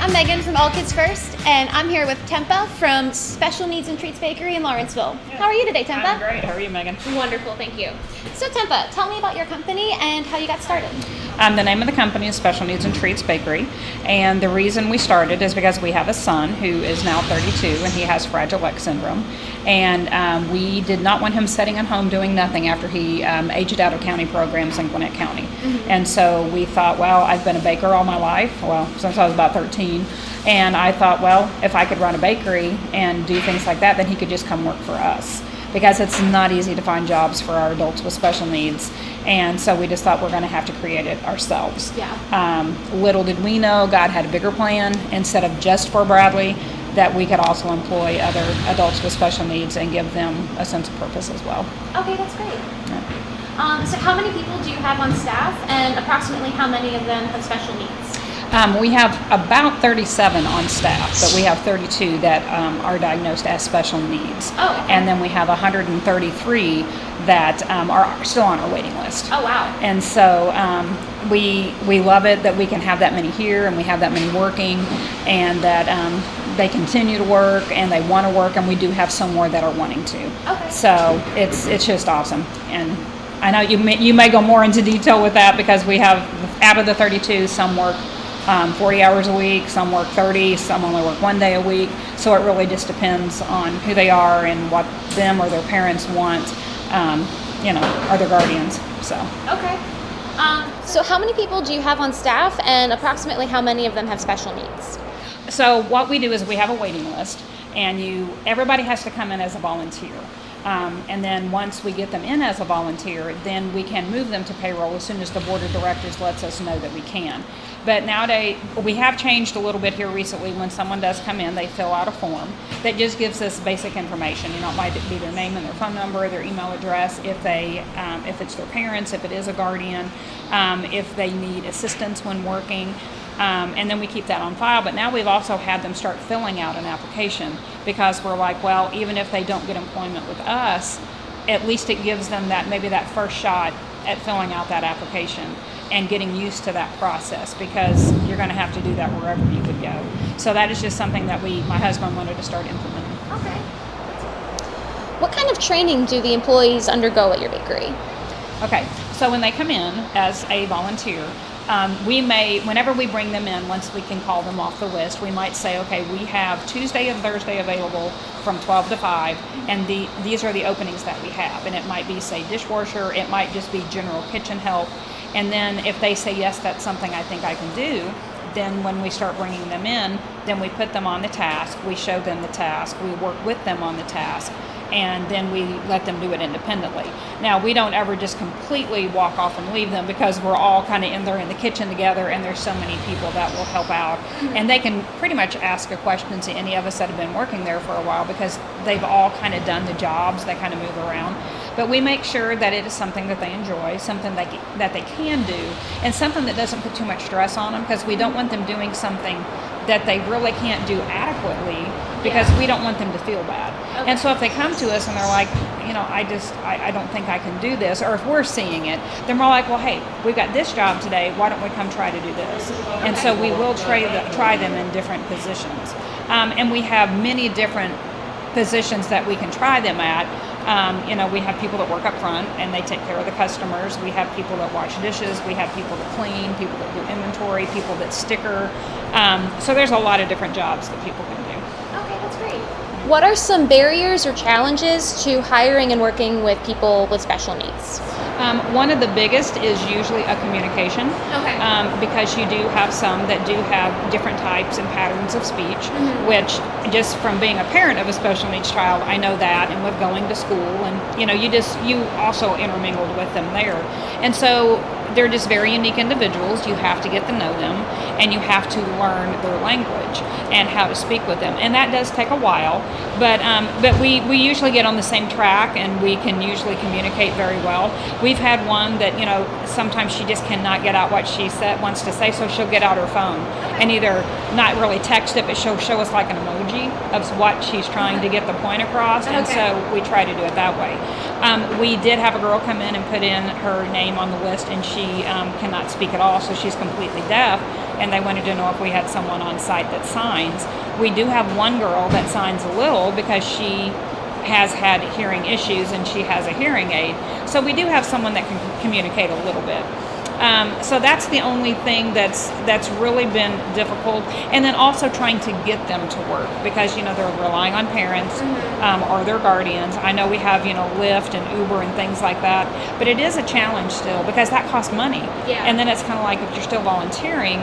I'm Megan from All Kids First, and I'm here with Tempa from Special Needs and Treats Bakery in Lawrenceville. How are you today, Tempa? I'm great. How are you, Megan? Wonderful, thank you. So Tempa, tell me about your company and how you got started. The name of the company is Special Needs and Treats Bakery, and the reason we started is because we have a son who is now 32 and he has Fragile X syndrome, and we did not want him sitting at home doing nothing after he aged out of county programs in Gwinnett County. Mm-hmm. And so we thought, well, I've been a baker all my life, since I was about 13, and I thought, well, if I could run a bakery and do things like that, then he could just come work for us, because it's not easy to find jobs for our adults with special needs. And so we just thought we're going to have to create it ourselves. Yeah. Little did we know God had a bigger plan, instead of just for Bradley, that we could also employ other adults with special needs and give them a sense of purpose as well. Okay, that's great. Yeah. So how many people do you have on staff, and approximately how many of them have special needs? We have about 37 on staff, but we have 32 that are diagnosed as special needs. Oh, okay. And then we have 133 that are still on our waiting list. Oh, wow. And so we love it that we can have that many here, and we have that many working, and that they continue to work and they want to work, and we do have some more that are wanting to. Okay. So it's just awesome. And I know you may go more into detail with that, because we have, out of the 32, some work 40 hours a week, some work 30, some only work 1 day a week. So it really just depends on who they are and what them or their parents want, or their guardians. So. Okay. So how many people do you have on staff, and approximately how many of them have special needs? So what we do is we have a waiting list, and everybody has to come in as a volunteer. And then once we get them in as a volunteer, then we can move them to payroll as soon as the board of directors lets us know that we can. But nowadays, we have changed a little bit here recently. When someone does come in, they fill out a form that just gives us basic information. It might be their name and their phone number, their email address, if it's their parents, if it is a guardian, if they need assistance when working. And then we keep that on file. But now we've also had them start filling out an application, because we're like, well, even if they don't get employment with us, at least it gives them maybe that first shot at filling out that application and getting used to that process, because you're going to have to do that wherever you would go. So that is just something that my husband wanted to start implementing. Okay. What kind of training do the employees undergo at your bakery? Okay, so when they come in as a volunteer, whenever we bring them in, once we can call them off the list, we might say, okay, we have Tuesday and Thursday available from 12 to 5, and these are the openings that we have. And it might be, say, dishwasher, it might just be general kitchen help. And then if they say, yes, that's something I think I can do, then when we start bringing them in, then we put them on the task, we show them the task, we work with them on the task, and then we let them do it independently. Now, we don't ever just completely walk off and leave them, because we're all kind of in there in the kitchen together, and there's so many people that will help out. And they can pretty much ask a question to any of us that have been working there for a while, because they've all kind of done the jobs, they kind of move around. But we make sure that it is something that they enjoy, something that they can do, and something that doesn't put too much stress on them, because we don't want them doing something that they really can't do adequately, because we don't want them to feel bad. Okay. And so if they come to us and they're like, I don't think I can do this, or if we're seeing it, then we're like, well, hey, we've got this job today, why don't we come try to do this? Okay. And so we will try them in different positions. And we have many different positions that we can try them at. We have people that work up front and they take care of the customers. We have people that wash dishes. We have people that clean, people that do inventory, people that sticker. So there's a lot of different jobs that people can do. Okay, that's great. What are some barriers or challenges to hiring and working with people with special needs? One of the biggest is usually a communication. Okay. Because you do have some that do have different types and patterns of speech, which, just from being a parent of a special needs child, I know that, and with going to school, and you also intermingled with them there. And so they're just very unique individuals. You have to get to know them, and you have to learn their language and how to speak with them. And that does take a while, but we usually get on the same track, and we can usually communicate very well. We've had one that, sometimes she just cannot get out what she wants to say, so she'll get out her phone and either not really text it, but she'll show us like an emoji of what she's trying to get the point across, and so we try to do it that way. We did have a girl come in and put in her name on the list, and she cannot speak at all, so she's completely deaf. and they wanted to know if we had someone on site that signs. We do have one girl that signs a little because she has had hearing issues and she has a hearing aid. So we do have someone that can communicate a little bit. So that's the only thing that's really been difficult. And then also trying to get them to work because, they're relying on parents or their guardians. I know we have, Lyft and Uber and things like that, but it is a challenge still because that costs money. Yeah. And then it's kind of like if you're still volunteering,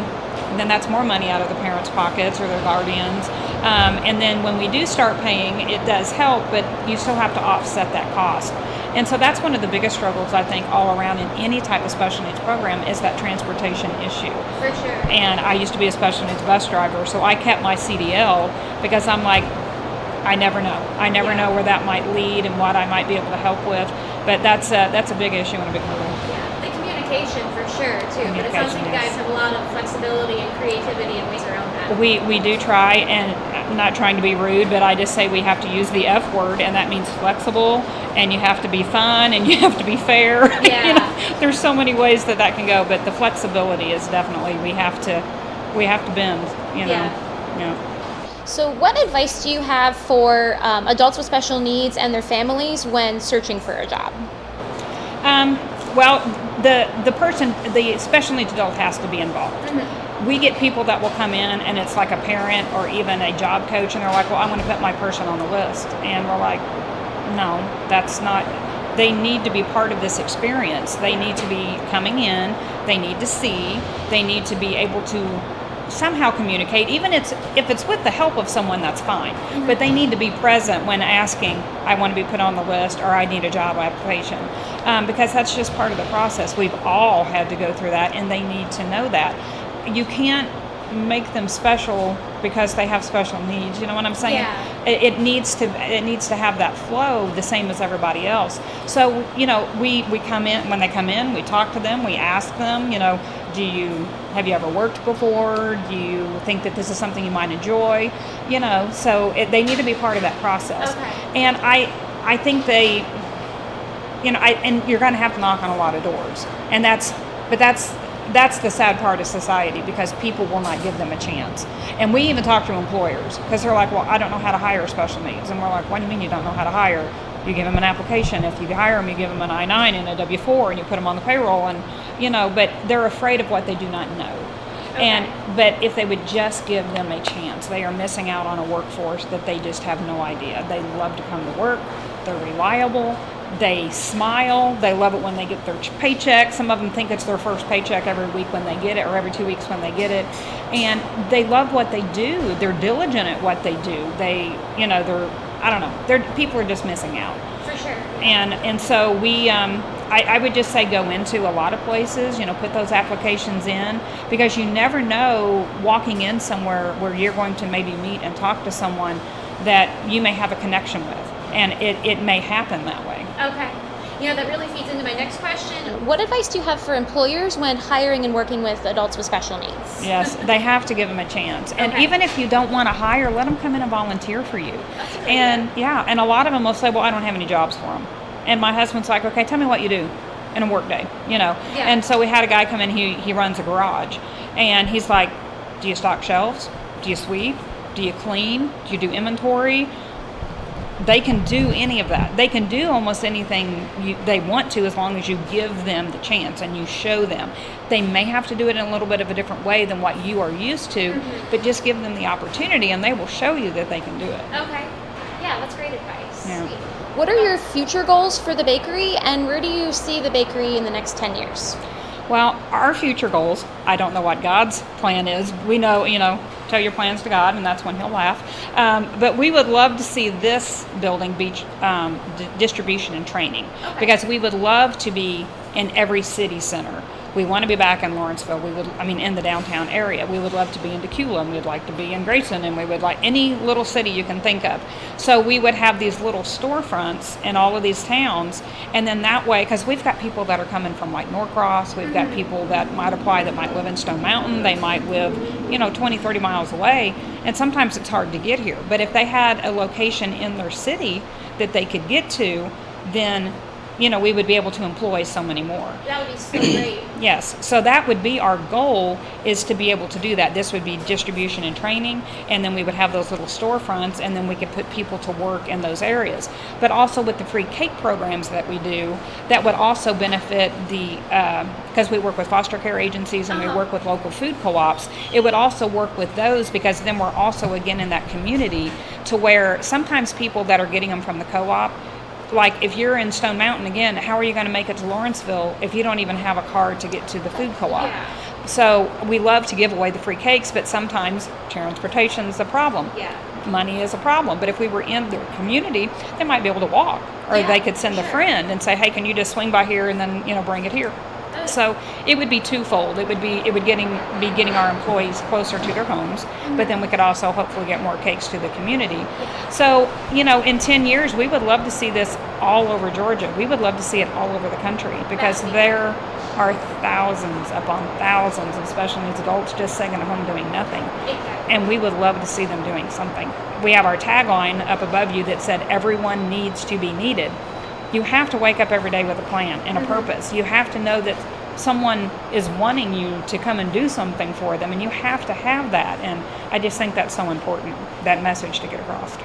then that's more money out of the parents' pockets or their guardians. And then when we do start paying, it does help, but you still have to offset that cost. And so that's one of the biggest struggles, I think, all around in any type of special needs program is that transportation issue. For sure. And I used to be a special needs bus driver, so I kept my CDL because I'm like, I never know. I never know where that might lead and what I might be able to help with. But that's a big issue and a big hurdle. Yeah, the communication for sure, too. But it sounds like you guys have a lot of flexibility and creativity and ways around that. We do try, and I'm not trying to be rude, but I just say we have to use the F word, and that means flexible, and you have to be fun, and you have to be fair. Yeah. There's so many ways that can go, but the flexibility is definitely we have to bend. Yeah. So what advice do you have for adults with special needs and their families when searching for a job? Well, the special needs adult has to be involved. Mm-hmm. We get people that will come in and it's like a parent or even a job coach and they're like, well, I want to put my person on the list. And we're like, no, that's not, they need to be part of this experience. They need to be coming in, they need to see, they need to be able to somehow communicate, even if it's with the help of someone, that's fine. Mm-hmm. But they need to be present when asking, I want to be put on the list or I need a job application. Because that's just part of the process. We've all had to go through that and they need to know that. You can't make them special because they have special needs. You know what I'm saying? Yeah. It needs to have that flow the same as everybody else. So, we come in, when they come in, we talk to them, we ask them, have you ever worked before? Do you think that this is something you might enjoy? So they need to be part of that process. Okay. And I think they, and you're going to have to knock on a lot of doors. And that's the sad part of society because people will not give them a chance. And we even talk to employers because they're like, well, I don't know how to hire special needs. And we're like, what do you mean you don't know how to hire? You give them an application. If you hire them, you give them an I-9 and a W-4 and you put them on the payroll and, but they're afraid of what they do not know. Okay. But if they would just give them a chance, they are missing out on a workforce that they just have no idea. They love to come to work. They're reliable. They smile. They love it when they get their paycheck. Some of them think it's their first paycheck every week when they get it or every 2 weeks when they get it. And they love what they do. They're diligent at what they do. People are just missing out. For sure. And so we, I would just say go into a lot of places, put those applications in because you never know walking in somewhere where you're going to maybe meet and talk to someone that you may have a connection with. And it may happen that way. Okay. That really feeds into my next question. What advice do you have for employers when hiring and working with adults with special needs? Yes, they have to give them a chance. And okay. Even if you don't want to hire, let them come in and volunteer for you. That's a great idea. And a lot of them will say, well, I don't have any jobs for them. And my husband's like, okay, tell me what you do in a work day, Yeah. And so we had a guy come in, he runs a garage. And he's like, do you stock shelves? Do you sweep? Do you clean? Do you do inventory? They can do any of that. They can do almost anything they want to as long as you give them the chance and you show them. They may have to do it in a little bit of a different way than what you are used to, mm-hmm. but just give them the opportunity and they will show you that they can do it. Okay. Yeah, that's great advice. Yeah. What are your future goals for the bakery and where do you see the bakery in the next 10 years? Well, our future goals, I don't know what God's plan is. We know, tell your plans to God, and that's when He'll laugh. But we would love to see this building be distribution and training, okay. Because we would love to be in every city center. We want to be back in Lawrenceville. In the downtown area. We would love to be in Tequila. We'd like to be in Grayson, and we would like any little city you can think of. So we would have these little storefronts in all of these towns, and then that way, because we've got people that are coming from like Norcross, we've got people that might apply that might live in Stone Mountain, they might live, 20, 30 miles away, and sometimes it's hard to get here. But if they had a location in their city that they could get to, then we would be able to employ so many more. That would be so great. Yes, so that would be our goal, is to be able to do that. This would be distribution and training, and then we would have those little storefronts, and then we could put people to work in those areas. But also with the free cake programs that we do, that would also benefit because we work with foster care agencies and we work with local food co-ops, it would also work with those, because then we're also again in that community, to where sometimes people that are getting them from the co-op, like if you're in Stone Mountain, again, how are you going to make it to Lawrenceville if you don't even have a car to get to the food co-op? Yeah. So we love to give away the free cakes, but sometimes transportation is a problem. Yeah. Money is a problem. But if we were in their community, they might be able to walk, or they could send a friend and say, hey, can you just swing by here and then bring it here? So it would be twofold. It would be getting our employees closer to their homes, but then we could also hopefully get more cakes to the community. So, in 10 years, we would love to see this all over Georgia. We would love to see it all over the country, because there are thousands upon thousands of special needs adults just sitting at home doing nothing. Exactly. And we would love to see them doing something. We have our tagline up above you that said, everyone needs to be needed. You have to wake up every day with a plan and a purpose. You have to know that someone is wanting you to come and do something for them, and you have to have that. And I just think that's so important, that message to get across.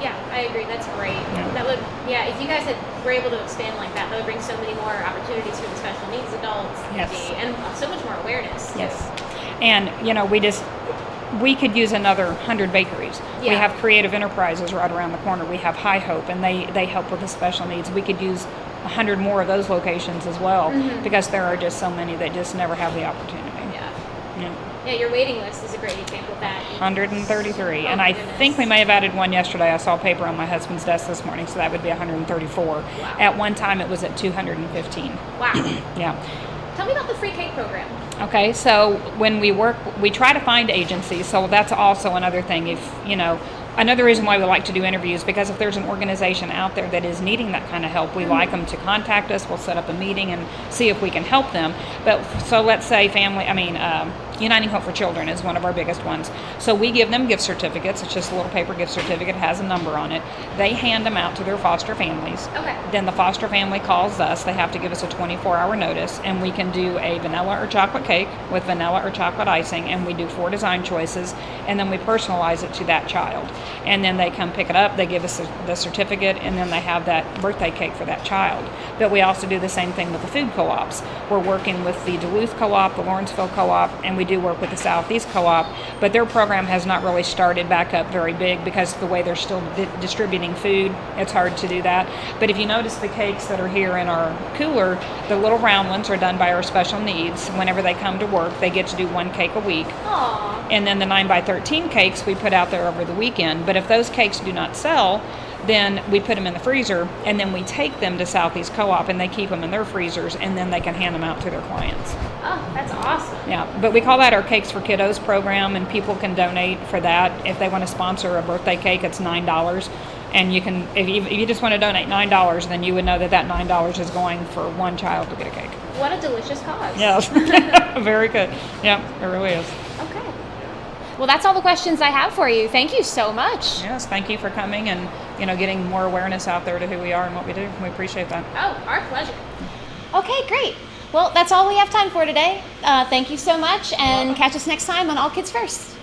Yeah, I agree. That's great. Yeah. That would, if you guys were able to expand like that would bring so many more opportunities for the special needs adults. Yes. And so much more awareness. Yes. And, we could use another 100 bakeries. Yeah. We have Creative Enterprises right around the corner. We have High Hope, and they help with the special needs. We could use 100 more of those locations as well, because there are just so many that just never have the opportunity. Yeah, your waiting list is a great example of that. 133, and my I goodness. think we may have added one yesterday. I saw paper on my husband's desk this morning, so that would be 134. Wow. At one time, it was at 215. Wow. Yeah. Tell me about the free cake program. Okay, so when we work, we try to find agencies, so that's also another thing. Another reason why we like to do interviews, because if there's an organization out there that is needing that kind of help, we like them to contact us. We'll set up a meeting and see if we can help them. But so let's say Uniting Hope for Children is one of our biggest ones. So we give them gift certificates. It's just a little paper gift certificate, has a number on it. They hand them out to their foster families. Okay. Then the foster family calls us. They have to give us a 24-hour notice, and we can do a vanilla or chocolate cake with vanilla or chocolate icing, and we do 4 design choices, and then we personalize it to that child. And then they come pick it up, they give us the certificate, and then they have that birthday cake for that child. But we also do the same thing with the food co-ops. We're working with the Duluth co-op, the Lawrenceville co-op, and we do work with the Southeast co-op, but their program has not really started back up very big, because the way they're still distributing food, it's hard to do that. But if you notice the cakes that are here in our cooler, the little round ones are done by our special needs. Whenever they come to work, they get to do 1 cake a week. Aww. And then the 9x13 cakes we put out there over the weekend. But if those cakes do not sell, then we put them in the freezer, and then we take them to Southeast Co-op, and they keep them in their freezers, and then they can hand them out to their clients. Oh, that's awesome. Yeah, but we call that our Cakes for Kiddos program, and people can donate for that. If they want to sponsor a birthday cake, it's $9. And you can, if you just want to donate $9, then you would know that $9 is going for one child to get a cake. What a delicious cause. Yes, very good. Yeah, it really is. Okay. Well, that's all the questions I have for you. Thank you so much. Yes, thank you for coming and getting more awareness out there to who we are and what we do. We appreciate that. Oh, our pleasure. Okay, great. Well, that's all we have time for today. Thank you so much, and catch us next time on All Kids First.